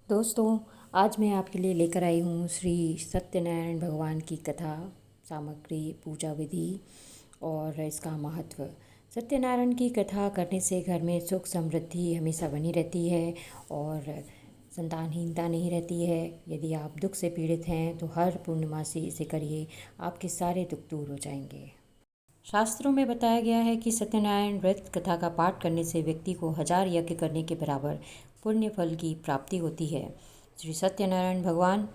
दोस्तों, आज मैं आपके लिए लेकर आई हूँ श्री सत्यनारायण भगवान की कथा, सामग्री, पूजा विधि और इसका महत्व। सत्यनारायण की कथा करने से घर में सुख समृद्धि हमेशा बनी रहती है और संतानहीनता नहीं रहती है। यदि आप दुख से पीड़ित हैं तो हर पूर्णिमासी इसे करिए, आपके सारे दुख दूर हो जाएंगे। शास्त्रों में बताया गया है कि सत्यनारायण व्रत कथा का पाठ करने से व्यक्ति को 1000 यज्ञ करने के बराबर पुण्य फल की प्राप्ति होती है। श्री सत्यनारायण भगवान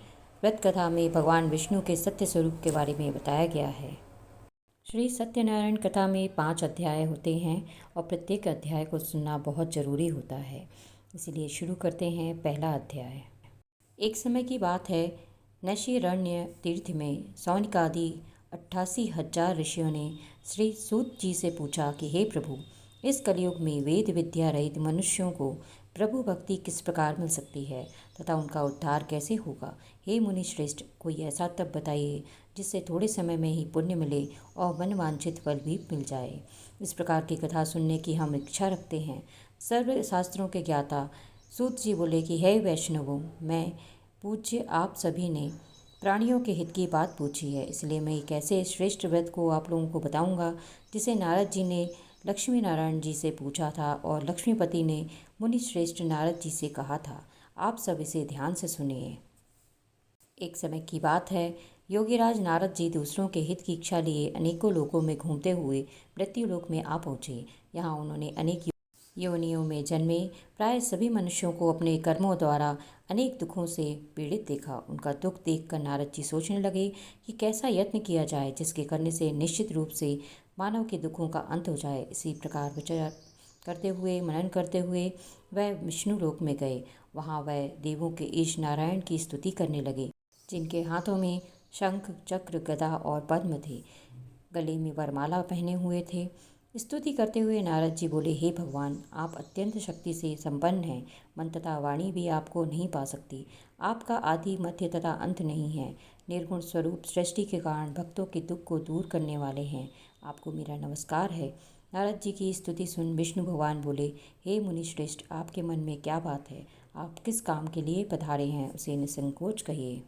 व्रत कथा में भगवान विष्णु के सत्य स्वरूप के बारे में बताया गया है। श्री सत्यनारायण कथा में 5 अध्याय होते हैं और प्रत्येक अध्याय को सुनना बहुत ज़रूरी होता है। इसलिए शुरू करते हैं। पहला अध्याय। एक समय की बात है, नैशिरण्य तीर्थ में सौनिक आदि 88,000 ऋषियों ने श्री सूत जी से पूछा कि हे प्रभु, इस कलयुग में वेद विद्या रहित मनुष्यों को प्रभु भक्ति किस प्रकार मिल सकती है तथा उनका उद्धार कैसे होगा। हे मुनि श्रेष्ठ, कोई ऐसा तप बताइए जिससे थोड़े समय में ही पुण्य मिले और मनवांछित फल भी मिल जाए। इस प्रकार की कथा सुनने की हम इच्छा रखते हैं। सर्व शास्त्रों के ज्ञाता सूत जी बोले कि हे वैष्णवों, मैं पूज्य आप सभी ने प्राणियों के हित की बात पूछी है, इसलिए मैं एक ऐसे श्रेष्ठ व्रत को आप लोगों को बताऊंगा जिसे नारद जी ने लक्ष्मी नारायण जी से पूछा था और लक्ष्मीपति ने मुनि श्रेष्ठ नारद जी से कहा था। आप सब इसे ध्यान से सुनिए। एक समय की बात है, योगीराज नारद जी दूसरों के हित की इच्छा लिए अनेकों लोकों में घूमते हुए मृत्युलोक में आ पहुँचे। यहाँ उन्होंने अनेक योनियों में जन्मे प्राय सभी मनुष्यों को अपने कर्मों द्वारा अनेक दुखों से पीड़ित देखा। उनका दुख देखकर नारद जी सोचने लगे कि कैसा यत्न किया जाए जिसके करने से निश्चित रूप से मानव के दुखों का अंत हो जाए। इसी प्रकार विचार करते हुए, मनन करते हुए वह विष्णु लोक में गए। वहाँ वह देवों के ईश नारायण की स्तुति करने लगे, जिनके हाथों में शंख, चक्र, गदा और पद्म थे, गले में वरमाला पहने हुए थे। स्तुति करते हुए नारद जी बोले, हे भगवान, आप अत्यंत शक्ति से संपन्न हैं। मन तथा वाणी भी आपको नहीं पा सकती। आपका आदि, मध्य तथा अंत नहीं है। निर्गुण स्वरूप सृष्टि के कारण भक्तों के दुख को दूर करने वाले हैं। आपको मेरा नमस्कार है। नारद जी की स्तुति सुन विष्णु भगवान बोले, हे मुनि श्रेष्ठ, आपके मन में क्या बात है? आप किस काम के लिए पधारे हैं, उसे निसंकोच कहिए।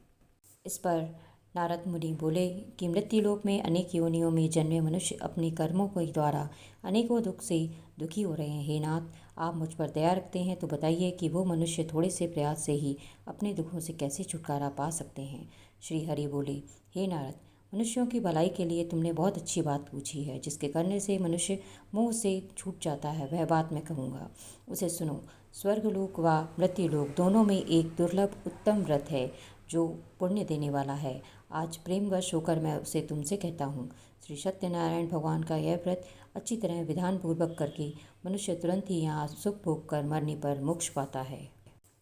इस पर नारद मुनि बोले कि मृत्युलोक में अनेक योनियों में जन्मे मनुष्य अपने कर्मों के द्वारा अनेकों दुख से दुखी हो रहे हैं। हे नाथ, आप मुझ पर दया रखते हैं तो बताइए कि वो मनुष्य थोड़े से प्रयास से ही अपने दुखों से कैसे छुटकारा पा सकते हैं। श्री हरि बोले, हे नारद, मनुष्यों की भलाई के लिए तुमने बहुत अच्छी बात पूछी है। जिसके करने से मनुष्य मोह से छूट जाता है, वह बात मैं कहूँगा, उसे सुनो। स्वर्गलोक व मृत्युलोक दोनों में एक दुर्लभ उत्तम व्रत है जो पुण्य देने वाला है। आज प्रेमवश होकर मैं उसे तुमसे कहता हूँ। श्री सत्यनारायण भगवान का यह व्रत अच्छी तरह विधान पूर्वक करके मनुष्य तुरंत ही यहाँ सुख भोग कर मरने पर मोक्ष पाता है।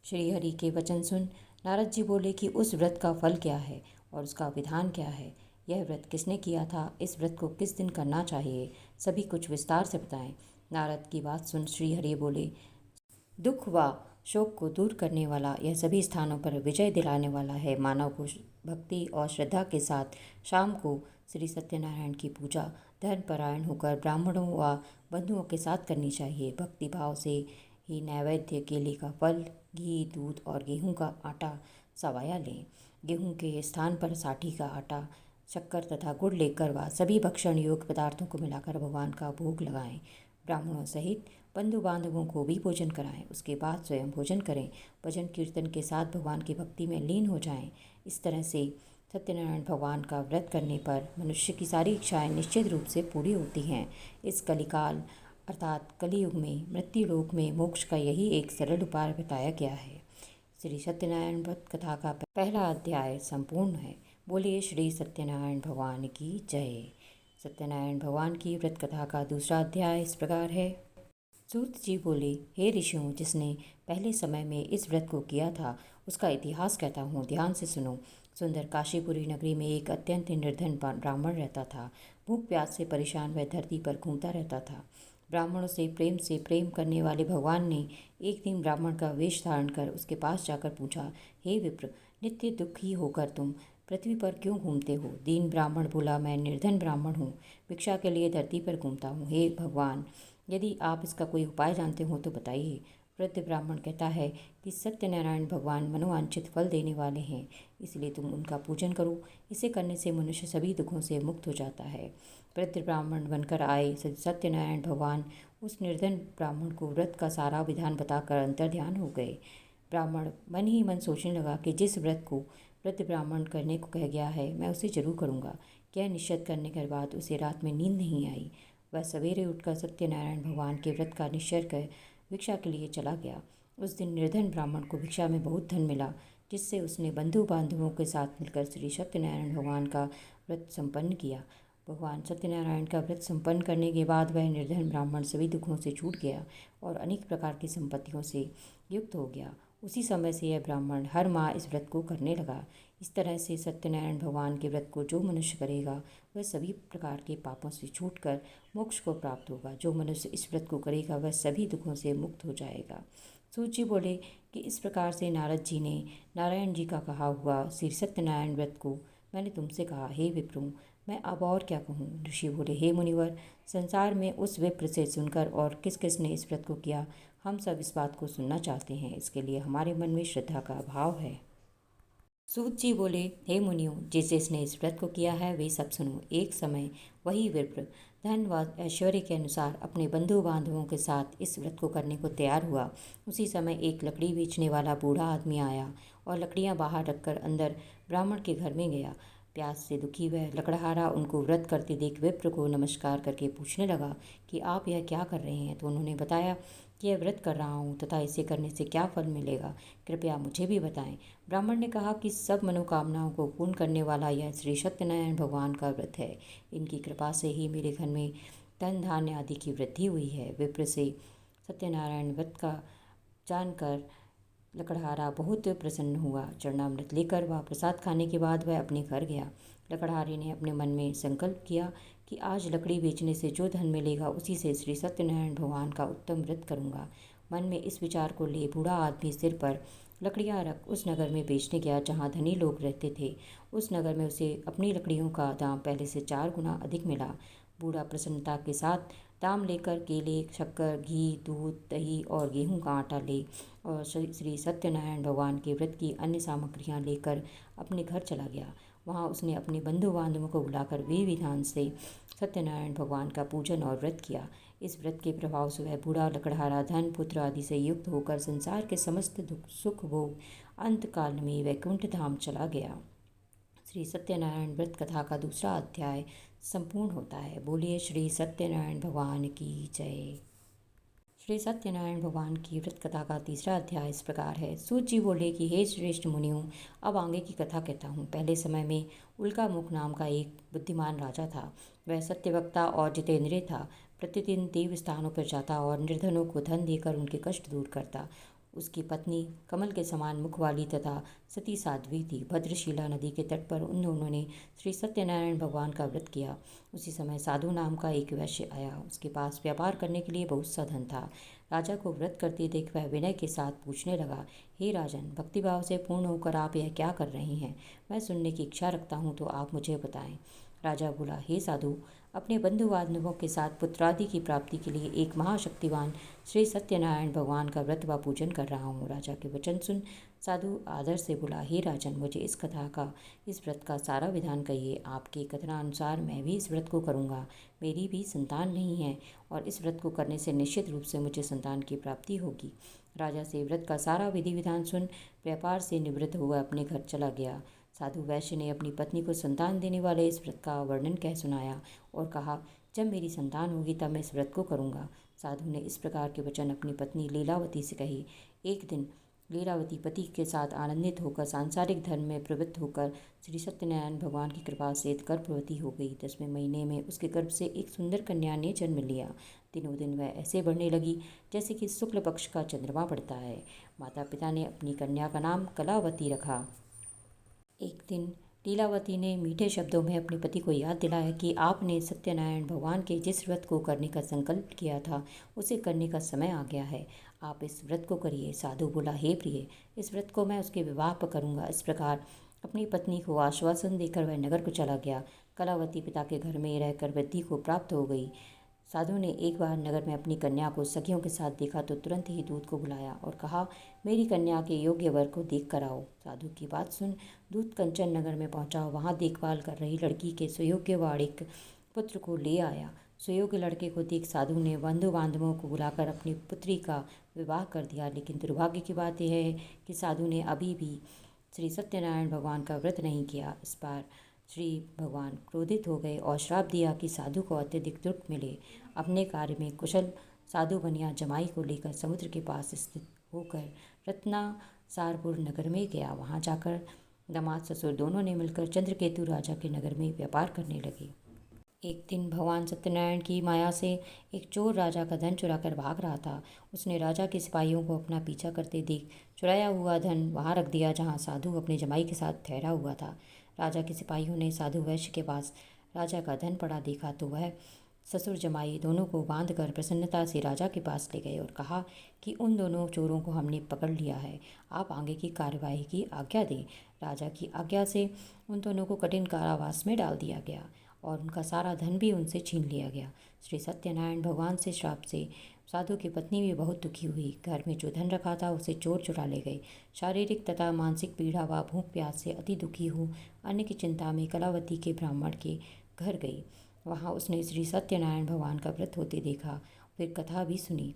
श्री हरि के वचन सुन नारद जी बोले कि उस व्रत का फल क्या है और उसका विधान क्या है। यह व्रत किसने किया था, इस व्रत को किस दिन करना चाहिए, सभी कुछ विस्तार से बताएं। नारद की बात सुन श्री हरि बोले, दुख व शोक को दूर करने वाला, यह सभी स्थानों पर विजय दिलाने वाला है। मानव को भक्ति और श्रद्धा के साथ शाम को श्री सत्यनारायण की पूजा धर्मपरायण होकर ब्राह्मणों व बंधुओं के साथ करनी चाहिए। भक्ति भाव से ही नैवेद्य, केले का फल, घी, दूध और गेहूं का आटा सवाया लें। गेहूं के स्थान पर साठी का आटा, शक्कर तथा गुड़ लेकर व सभी भक्षण योग्य पदार्थों को मिलाकर भगवान का भोग लगाएं। ब्राह्मणों सहित बंधु बांधवों को भी भोजन कराएं। उसके बाद स्वयं भोजन करें। भजन कीर्तन के साथ भगवान की भक्ति में लीन हो जाएं। इस तरह से सत्यनारायण भगवान का व्रत करने पर मनुष्य की सारी इच्छाएं निश्चित रूप से पूरी होती हैं। इस कलिकाल अर्थात कलियुग में मृत्युलोक में मोक्ष का यही एक सरल उपाय बताया गया है। श्री सत्यनारायण व्रत कथा का पहला अध्याय संपूर्ण है। बोलिए श्री सत्यनारायण भगवान की जय। सत्यनारायण भगवान की व्रत कथा का दूसरा अध्याय इस प्रकार है। सूत जी बोले, हे ऋषियों, जिसने पहले समय में इस व्रत को किया था उसका इतिहास कहता हूँ, ध्यान से सुनो। सुंदर काशीपुरी नगरी में एक अत्यंत निर्धन ब्राह्मण रहता था। भूख प्यास से परेशान वह धरती पर घूमता रहता था। ब्राह्मणों से प्रेम करने वाले भगवान ने एक दिन ब्राह्मण का वेश धारण कर उसके पास जाकर पूछा, हे विप्र, नित्य दुखी होकर तुम पृथ्वी पर क्यों घूमते हो? दीन ब्राह्मण बोला, मैं निर्धन ब्राह्मण हूँ, भिक्षा के लिए धरती पर घूमता हूँ। हे भगवान, यदि आप इसका कोई उपाय जानते हो तो बताइए। वृद्ध ब्राह्मण कहता है कि सत्यनारायण भगवान मनोवांछित फल देने वाले हैं, इसलिए तुम उनका पूजन करो। इसे करने से मनुष्य सभी दुखों से मुक्त हो जाता है। वृद्ध ब्राह्मण बनकर आए सत्यनारायण भगवान उस निर्धन ब्राह्मण को व्रत का सारा विधान बताकर अंतर्ध्यान हो गए। ब्राह्मण मन ही मन सोचने लगा कि जिस व्रत को वृद्ध ब्राह्मण करने को कह गया है, मैं उसे जरूर करूँगा। यह निश्चय करने के बाद उसे रात में नींद नहीं आई। वह सवेरे उठकर सत्यनारायण भगवान के व्रत का निश्चय कर भिक्षा के लिए चला गया। उस दिन निर्धन ब्राह्मण को भिक्षा में बहुत धन मिला, जिससे उसने बंधु बांधवों के साथ मिलकर श्री सत्यनारायण भगवान का व्रत संपन्न किया। भगवान सत्यनारायण का व्रत संपन्न करने के बाद वह निर्धन ब्राह्मण सभी दुखों से छूट गया और अनेक प्रकार की संपत्तियों से युक्त हो गया। उसी समय से यह ब्राह्मण हर माह इस व्रत को करने लगा। इस तरह से सत्यनारायण भगवान के व्रत को जो मनुष्य करेगा वह सभी प्रकार के पापों से छूटकर मोक्ष को प्राप्त होगा। जो मनुष्य इस व्रत को करेगा वह सभी दुखों से मुक्त हो जाएगा। सूत जी बोले कि इस प्रकार से नारद जी ने नारायण जी का कहा हुआ श्री सत्यनारायण व्रत को मैंने तुमसे कहा, हे विप्रो, मैं अब और क्या कहूँ। ऋषि बोले, हे मुनिवर, संसार में उस विप्र से सुनकर और किस किस ने इस व्रत को किया, हम सब इस बात को सुनना चाहते हैं। इसके लिए हमारे मन में श्रद्धा का भाव है। सूत जी बोले, हे मुनियों, जिस जिसने इस व्रत को किया है वे सब सुनो। एक समय वही विप्र धन व ऐश्वर्य के अनुसार अपने बंधु बांधवों के साथ इस व्रत को करने को तैयार हुआ। उसी समय एक लकड़ी बेचने वाला बूढ़ा आदमी आया और लकड़ियां बाहर रखकर अंदर ब्राह्मण के घर में गया। प्यास से दुखी वह लकड़हारा उनको व्रत करते देख विप्र को नमस्कार करके पूछने लगा कि आप यह क्या कर रहे हैं। तो उन्होंने बताया कि यह व्रत कर रहा हूँ तथा इसे करने से क्या फल मिलेगा, कृपया मुझे भी बताएं। ब्राह्मण ने कहा कि सब मनोकामनाओं को पूर्ण करने वाला यह श्री सत्यनारायण भगवान का व्रत है। इनकी कृपा से ही मेरे घर में धन धान्य आदि की वृद्धि हुई है। विप्र से सत्यनारायण व्रत का जानकर लकड़हारा बहुत प्रसन्न हुआ। चरणामृत लेकर वह प्रसाद खाने के बाद वह अपने घर गया। लकड़हारे ने अपने मन में संकल्प किया कि आज लकड़ी बेचने से जो धन मिलेगा उसी से श्री सत्यनारायण भगवान का उत्तम व्रत करूँगा। मन में इस विचार को ले बूढ़ा आदमी सिर पर लकड़ियाँ रख उस नगर में बेचने गया जहाँ धनी लोग रहते थे। उस नगर में उसे अपनी लकड़ियों का दाम पहले से 4 गुना अधिक मिला। बूढ़ा प्रसन्नता के साथ दाम लेकर केले, शक्कर, घी, दूध, दही और गेहूं का आटा ले और श्री सत्यनारायण भगवान के व्रत की अन्य सामग्रियां लेकर अपने घर चला गया। वहां उसने अपने बंधु बांधवों को बुलाकर विधि विधान से सत्यनारायण भगवान का पूजन और व्रत किया। इस व्रत के प्रभाव से वह बूढ़ा लकड़हारा धन पुत्र आदि से युक्त होकर संसार के समस्त दुख सुख भोग अंत काल में वैकुंठ धाम चला गया। श्री सत्यनारायण व्रत कथा का दूसरा अध्याय संपूर्ण होता है। बोलिए श्री सत्यनारायण भगवान की जय। श्री सत्यनारायण भगवान की व्रत कथा का तीसरा अध्याय इस प्रकार है। सूत जी बोले कि हे श्रेष्ठ मुनियों, अब आगे की कथा कहता हूँ। पहले समय में उल्कामुख नाम का एक बुद्धिमान राजा था। वह सत्यवक्ता और जितेंद्रिय था। प्रतिदिन देव स्थानों पर जाता और निर्धनों को धन देकर उनके कष्ट दूर करता। उसकी पत्नी कमल के समान मुख वाली तथा सती साध्वी थी। भद्रशिला नदी के तट पर उन दोनों ने श्री सत्यनारायण भगवान का व्रत किया। उसी समय साधु नाम का एक वैश्य आया। उसके पास व्यापार करने के लिए बहुत सा धन था। राजा को व्रत करते देख वह विनय के साथ पूछने लगा, हे राजन, भक्तिभाव से पूर्ण होकर आप यह क्या कर रहे हैं? मैं सुनने की इच्छा रखता हूँ तो आप मुझे बताएं। राजा बोला, हे साधु, अपने बंधु बांधवों के साथ पुत्रादि की प्राप्ति के लिए एक महाशक्तिवान श्री सत्यनारायण भगवान का व्रत व पूजन कर रहा हूँ। राजा के वचन सुन साधु आदर से बोला, हे राजन, मुझे इस कथा का, इस व्रत का सारा विधान कहिए। आपके कथनानुसार मैं भी इस व्रत को करूँगा। मेरी भी संतान नहीं है और इस व्रत को करने से निश्चित रूप से मुझे संतान की प्राप्ति होगी। राजा से व्रत का सारा विधि विधान सुन व्यापार से निवृत्त हुआ अपने घर चला गया। साधु वैश्य ने अपनी पत्नी को संतान देने वाले इस व्रत का वर्णन कह सुनाया और कहा, जब मेरी संतान होगी तब मैं इस व्रत को करूँगा। साधु ने इस प्रकार के वचन अपनी पत्नी लीलावती से कही। एक दिन लीलावती पति के साथ आनंदित होकर सांसारिक धर्म में प्रवृत्त होकर श्री सत्यनारायण भगवान की कृपा से गर्भवती हो गई। 10वें महीने में उसके गर्भ से एक सुंदर कन्या ने जन्म लिया। दिनों दिन वह ऐसे बढ़ने लगी जैसे कि शुक्ल पक्ष का चंद्रमा बढ़ता है। माता पिता ने अपनी कन्या का नाम कलावती रखा। एक दिन लीलावती ने मीठे शब्दों में अपने पति को याद दिलाया कि आपने सत्यनारायण भगवान के जिस व्रत को करने का संकल्प किया था उसे करने का समय आ गया है। आप इस व्रत को करिए। साधु बोला, हे प्रिय, इस व्रत को मैं उसके विवाह पर करूँगा। इस प्रकार अपनी पत्नी को आश्वासन देकर वह नगर को चला गया। कलावती पिता के घर में रहकर वृद्धि को प्राप्त हो गई। साधु ने एक बार नगर में अपनी कन्या को सखियों के साथ देखा तो तुरंत ही दूत को बुलाया और कहा, मेरी कन्या के योग्य वर को देख कर आओ। साधु की बात सुन दूत कंचन नगर में पहुंचा। वहां देखभाल कर रही लड़की के सुयोग्य वाड़िक पुत्र को ले आया। सुयोग्य लड़के को देख साधु ने बंधु बांधवों को बुलाकर अपनी पुत्री का विवाह कर दिया। लेकिन दुर्भाग्य की बात यह है कि साधु ने अभी भी श्री सत्यनारायण भगवान का व्रत नहीं किया। इस बार श्री भगवान क्रोधित हो गए और श्राप दिया कि साधु को अत्यधिक दुख मिले। अपने कार्य में कुशल साधु बनिया जमाई को लेकर समुद्र के पास स्थित होकर रत्नासारपुर नगर में गया। वहां जाकर दामाद ससुर दोनों ने मिलकर चंद्रकेतु राजा के नगर में व्यापार करने लगे। एक दिन भगवान सत्यनारायण की माया से एक चोर राजा का धन चुराकर भाग रहा था। उसने राजा के सिपाहियों को अपना पीछा करते देख चुराया हुआ धन वहां रख दिया जहां साधु अपने जमाई के साथ ठहरा हुआ था। राजा के सिपाहियों ने साधु वैश्य के पास राजा का धन पड़ा देखा तो वह ससुर जमाई दोनों को बांधकर प्रसन्नता से राजा के पास ले गए और कहा कि उन दोनों चोरों को हमने पकड़ लिया है, आप आगे की कार्यवाही की आज्ञा दें। राजा की आज्ञा से उन दोनों को कठिन कारावास में डाल दिया गया और उनका सारा धन भी उनसे छीन लिया गया। श्री सत्यनारायण भगवान से श्राप से साधु की पत्नी भी बहुत दुखी हुई। घर में जो धन रखा था उसे चोर चुरा ले गए। शारीरिक तथा मानसिक पीड़ा व भूख प्यास से अति दुखी हो अन्न की चिंता में कलावती के ब्राह्मण के घर गई। वहाँ उसने श्री सत्यनारायण भगवान का व्रत होते देखा, फिर कथा भी सुनी।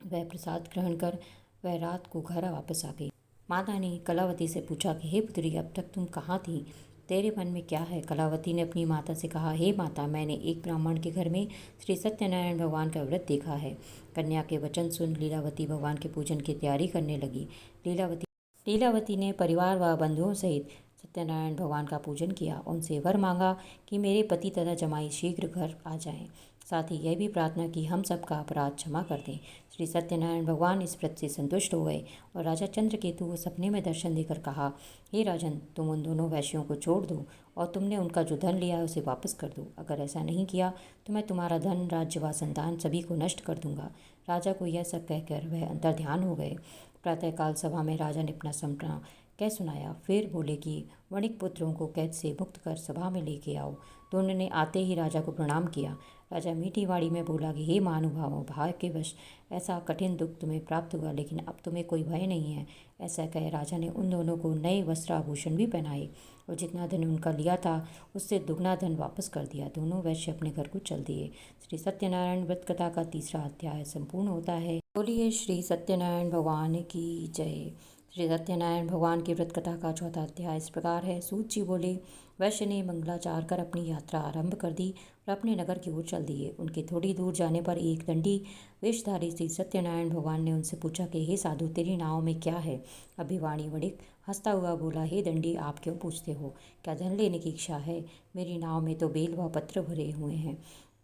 वह प्रसाद ग्रहण कर वह रात को घर वापस आ गई। माता ने कलावती से पूछा कि हे पुत्री, अब तक तुम कहाँ थी? तेरे मन में क्या है? कलावती ने अपनी माता से कहा, हे माता, मैंने एक ब्राह्मण के घर में श्री सत्यनारायण भगवान का व्रत देखा है। कन्या के वचन सुन लीलावती भगवान के पूजन की तैयारी करने लगी। लीलावती ने परिवार व बंधुओं सहित सत्यनारायण भगवान का पूजन किया। उनसे वर मांगा कि मेरे पति तथा जमाई शीघ्र घर आ जाएं। साथ ही यह भी प्रार्थना की हम सबका अपराध क्षमा कर दें। श्री सत्यनारायण भगवान इस व्रत से संतुष्ट हो गए और राजा चंद्रकेतु को सपने में दर्शन देकर कहा, हे राजन, तुम उन दोनों वैश्यों को छोड़ दो और तुमने उनका जो धन लिया है उसे वापस कर दो। अगर ऐसा नहीं किया तो मैं तुम्हारा धन, राज्य व संतान सभी को नष्ट कर दूंगा। राजा को यह सब कहकर वह अंतर ध्यान हो गए। प्रातःकाल सभा में राजा ने अपना सपना कह सुनाया। फिर बोले कि वणिक पुत्रों को कैद से मुक्त कर सभा में लेके आओ। दोनों ने आते ही राजा को प्रणाम किया। राजा मीठी वाणी में बोला कि हे महानुभावों, भाग्यवश ऐसा कठिन दुख तुम्हें प्राप्त हुआ, लेकिन अब तुम्हें कोई भय नहीं है। ऐसा कह राजा ने उन दोनों को नए वस्त्र आभूषण भी पहनाए और जितना धन उनका लिया था उससे दुगना धन वापस कर दिया। दोनों वैश्य अपने घर को चल दिए। श्री सत्यनारायण व्रत कथा का तीसरा अध्याय संपूर्ण होता है। बोलिए श्री सत्यनारायण भगवान की जय। श्री सत्यनारायण भगवान की व्रत कथा का चौथा अध्याय इस प्रकार है। सूत जी बोले, वैश्य ने मंगलाचार कर अपनी यात्रा आरंभ कर दी और अपने नगर की ओर चल दिए। उनके थोड़ी दूर जाने पर एक दंडी वेशधारी श्री सत्यनारायण भगवान ने उनसे पूछा कि हे साधु, तेरी नाव में क्या है? अभिवाणी वणिक हंसता हुआ बोला, हे दंडी, आप क्यों पूछते हो? क्या धन लेने की इच्छा है? मेरी नाव में तो बेल व पत्र भरे हुए हैं।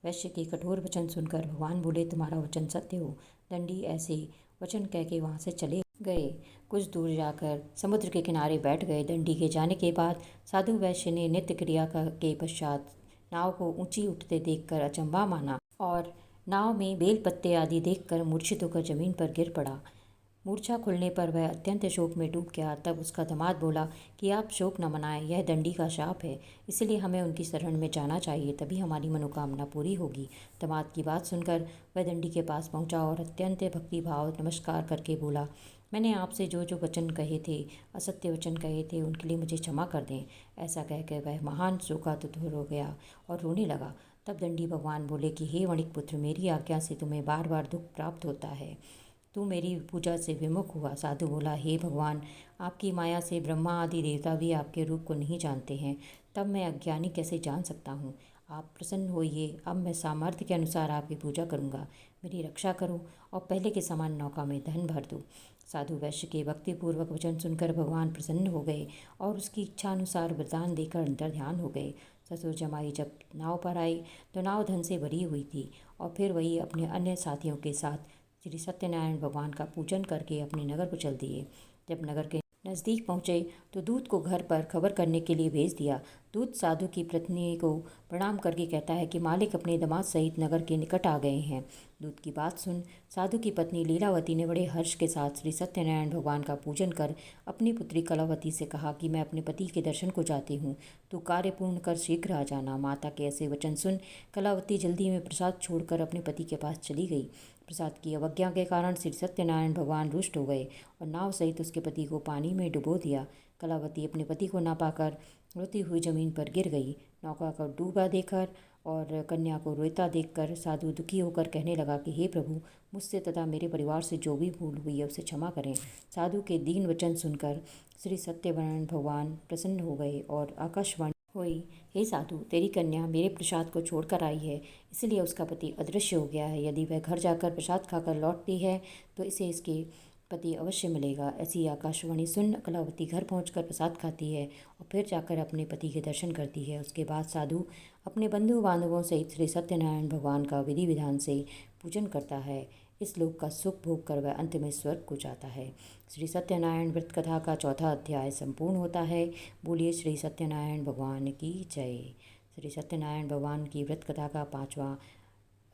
वैश्य के कठोर वचन सुनकर भगवान बोले, तुम्हारा वचन सत्य हो। दंडी ऐसे वचन कह के वहाँ से चले गए। कुछ दूर जाकर समुद्र के किनारे बैठ गए। दंडी के जाने के बाद साधु वैश्य ने नित्य क्रिया के पश्चात नाव को ऊंची उठते देखकर अचंभा माना और नाव में बेल पत्ते आदि देखकर मूर्छित होकर जमीन पर गिर पड़ा। मूर्छा खुलने पर वह अत्यंत शोक में डूब गया। तब उसका दामाद बोला कि आप शोक न मनाएं, यह दंडी का शाप है, इसलिए हमें उनकी शरण में जाना चाहिए, तभी हमारी मनोकामना पूरी होगी। दामाद की बात सुनकर वह दंडी के पास पहुंचा और अत्यंत भक्तिभाव नमस्कार करके बोला, मैंने आपसे जो जो वचन कहे थे, असत्य वचन कहे थे, उनके लिए मुझे क्षमा कर दें। ऐसा कहकर वह महान शोकातुर हो गया और रोने लगा। तब दंडी भगवान बोले कि हे वणिक पुत्र, मेरी आज्ञा से तुम्हें बार बार दुख प्राप्त होता है, तू मेरी पूजा से विमुख हुआ। साधु बोला, हे भगवान, आपकी माया से ब्रह्मा आदि देवता भी आपके रूप को नहीं जानते हैं, तब मैं अज्ञानी कैसे जान सकता हूँ? आप प्रसन्न होइए, अब मैं सामर्थ्य के अनुसार आपकी पूजा करूँगा। मेरी रक्षा करो और पहले के समान नौका में धन भर दो। साधु वैश्य के भक्तिपूर्वक वचन सुनकर भगवान प्रसन्न हो गए और उसकी इच्छा अनुसार वरदान देकर अंतर ध्यान हो गए। ससुर जमाई जब नाव पर आई तो नाव धन से भरी हुई थी और फिर वही अपने अन्य साथियों के साथ श्री सत्यनारायण भगवान का पूजन करके अपने नगर को चल दिए। जब नज़दीक पहुँचे तो दूत को घर पर खबर करने के लिए भेज दिया। दूत साधु की पत्नी को प्रणाम करके कहता है कि मालिक अपने दामाद सहित नगर के निकट आ गए हैं। दूत की बात सुन साधु की पत्नी लीलावती ने बड़े हर्ष के साथ श्री सत्यनारायण भगवान का पूजन कर अपनी पुत्री कलावती से कहा कि मैं अपने पति के दर्शन को जाती हूँ, तू कार्य पूर्ण कर शीघ्र आ जाना। माता के ऐसे वचन सुन कलावती जल्दी में प्रसाद छोड़कर अपने पति के पास चली गई। प्रसाद की अवज्ञा के कारण श्री सत्यनारायण भगवान रुष्ट हो गए और नाव सहित उसके पति को पानी में डुबो दिया। कलावती अपने पति को ना पाकर रोती हुई जमीन पर गिर गई। नौका को डूबा देखकर और कन्या को रोता देखकर साधु दुखी होकर कहने लगा कि हे प्रभु, मुझसे तथा मेरे परिवार से जो भी भूल हुई है उसे क्षमा करें। साधु के दीन वचन सुनकर श्री सत्यनारायण भगवान प्रसन्न हो गए और आकाशवाणी हुई, हे साधु, तेरी कन्या मेरे प्रसाद को छोड़कर आई है, इसलिए उसका पति अदृश्य हो गया है। यदि वह घर जाकर प्रसाद खाकर लौटती है तो इसे इसके पति अवश्य मिलेगा। ऐसी आकाशवाणी सुन कलावती घर पहुंचकर प्रसाद खाती है और फिर जाकर अपने पति के दर्शन करती है। उसके बाद साधु अपने बंधु बांधवों सहित श्री सत्यनारायण भगवान का विधि विधान से पूजन करता है। इस लोक का सुख भोग कर वह अंत में स्वर्ग को जाता है। श्री सत्यनारायण व्रत कथा का चौथा अध्याय संपूर्ण होता है। बोलिए श्री सत्यनारायण भगवान की जय। श्री सत्यनारायण भगवान की व्रत कथा का 5वां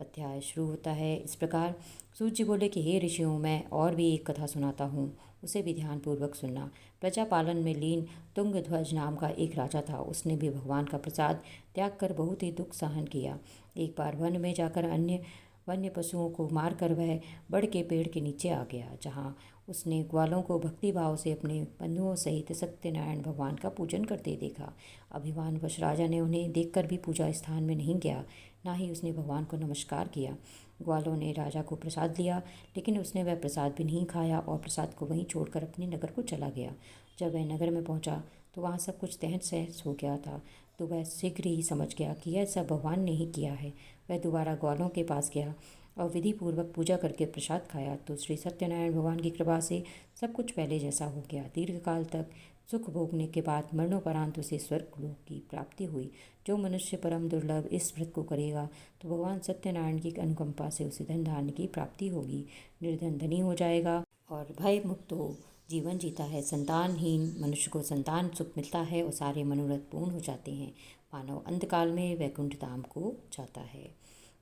अध्याय शुरू होता है। इस प्रकार सूत जी बोले कि हे ऋषियों, मैं और भी एक कथा सुनाता हूँ, उसे भी ध्यानपूर्वक सुनना। प्रजा पालन में लीन तुंगध्वज नाम का एक राजा था। उसने भी भगवान का प्रसाद त्याग कर बहुत ही दुख सहन किया। एक बार वन में जाकर अन्य वन्य पशुओं को मारकर वह बड़ के पेड़ के नीचे आ गया, जहाँ उसने ग्वालों को भक्ति भाव से अपने बंधुओं सहित सत्यनारायण भगवान का पूजन करते देखा। अभिमानवश राजा ने उन्हें देखकर भी पूजा स्थान में नहीं गया, ना ही उसने भगवान को नमस्कार किया। ग्वालों ने राजा को प्रसाद दिया, लेकिन उसने वह प्रसाद भी नहीं खाया और प्रसाद को वहीं छोड़कर अपने नगर को चला गया। जब वह नगर में पहुंचा तो वहाँ सब कुछ तहस नहस हो गया था। तो वह शीघ्र ही समझ गया कि यह सब भगवान ने ही किया है। वह दोबारा ग्वालों के पास गया और विधि पूर्वक पूजा करके प्रसाद खाया तो श्री सत्यनारायण भगवान की कृपा से सब कुछ पहले जैसा हो गया। दीर्घकाल तक सुख भोगने के बाद मरणोपरांत उसे स्वर्ग लोक की प्राप्ति हुई। जो मनुष्य परम दुर्लभ इस व्रत को करेगा तो भगवान सत्यनारायण की अनुकंपा से उसे धन धान्य की प्राप्ति होगी। निर्धन धनी हो जाएगा और भय मुक्त हो जीवन जीता है। संतानहीन मनुष्य को संतान सुख मिलता है और सारे मनोरथ पूर्ण हो जाते हैं। मानव अंतकाल में वैकुंठ धाम को जाता है।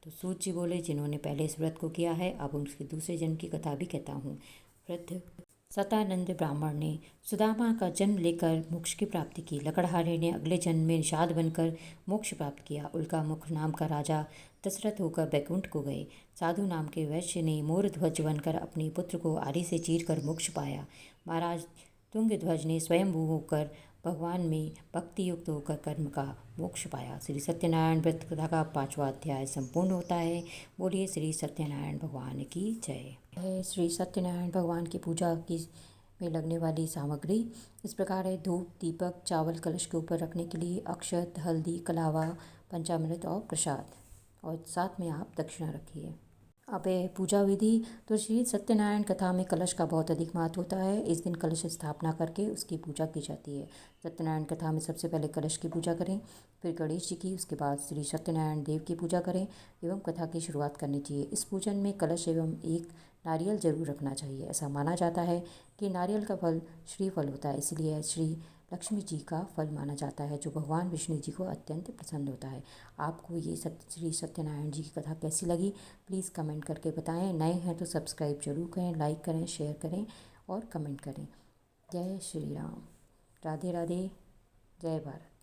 तो सूत जी बोले, जिन्होंने पहले इस व्रत को किया है, अब उसके दूसरे जन्म की कथा भी कहता हूँ। वृद्ध सतानंद ब्राह्मण ने सुदामा का जन्म लेकर मोक्ष की प्राप्ति की। लकड़हारे ने अगले जन्म में निषाद बनकर मोक्ष प्राप्त किया। उल्कामुख नाम का राजा दशरथ होकर बैकुंठ को गए। साधु नाम के वैश्य ने मोरध्वज बनकर अपने पुत्र को आरी से चीरकर मोक्ष पाया। महाराज तुंगध्वज ने स्वयंभू होकर भगवान में भक्ति युक्त होकर कर्म का मोक्ष पाया। श्री सत्यनारायण व्रत कथा का 5वां अध्याय संपूर्ण होता है। बोलिए श्री सत्यनारायण भगवान की जय। है श्री सत्यनारायण भगवान की पूजा की में लगने वाली सामग्री इस प्रकार है। धूप, दीपक, चावल कलश के ऊपर रखने के लिए, अक्षत, हल्दी, कलावा, पंचामृत और प्रसाद, और साथ में आप दक्षिणा रखिए। अब है पूजा विधि। तो श्री सत्यनारायण कथा में कलश का बहुत अधिक महत्व होता है। इस दिन कलश स्थापना करके उसकी पूजा की जाती है। सत्यनारायण कथा में सबसे पहले कलश की पूजा करें, फिर गणेश जी की, उसके बाद श्री सत्यनारायण देव की पूजा करें एवं कथा की शुरुआत करनी चाहिए। इस पूजन में कलश एवं एक नारियल जरूर रखना चाहिए। ऐसा माना जाता है कि नारियल का फल श्रीफल होता है, इसलिए श्री लक्ष्मी जी का फल माना जाता है, जो भगवान विष्णु जी को अत्यंत पसंद होता है। आपको ये श्री सत्यनारायण जी की कथा कैसी लगी, प्लीज़ कमेंट करके बताएं। नए हैं तो सब्सक्राइब जरूर करें, लाइक करें, शेयर करें और कमेंट करें। जय श्री राम। राधे राधे। जय भारत।